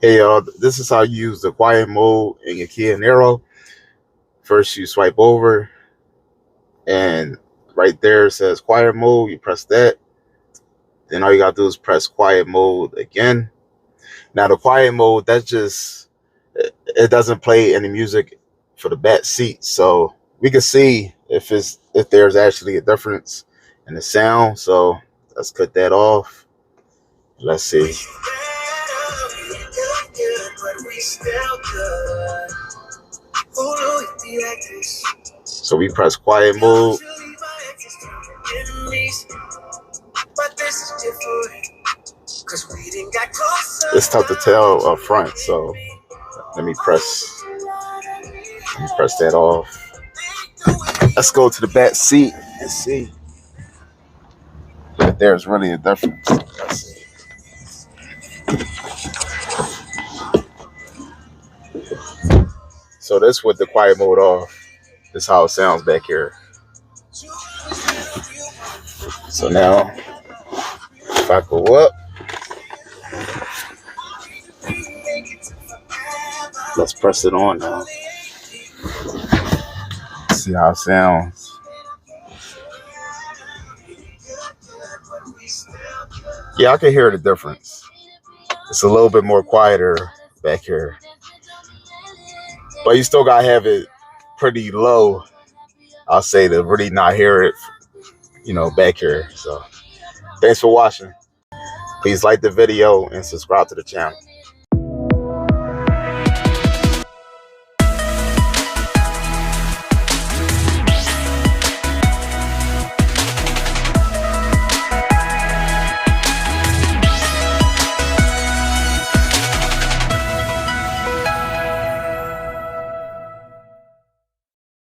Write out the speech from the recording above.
Hey y'all, this is how you use the quiet mode in your Kia Niro. First you swipe over and right there it says quiet mode, you press that. Then all you gotta do is press quiet mode again. Now the quiet mode, that's just, it doesn't play any music for the back seat. So we can see if there's actually a difference in the sound. So let's cut that off. Let's see. So we press quiet mode. It's tough to tell up front, so let me press that off. Let's go to the back seat and see if there's really a difference. Let's see. So this with the quiet mode off. This is how it sounds back here. So now, if I go up, let's press it on now. See how it sounds. Yeah, I can hear the difference. It's a little bit more quieter back here. But you still gotta have it pretty low, I'll say, to really not hear it, back here. So thanks for watching. Please like the video and subscribe to the channel.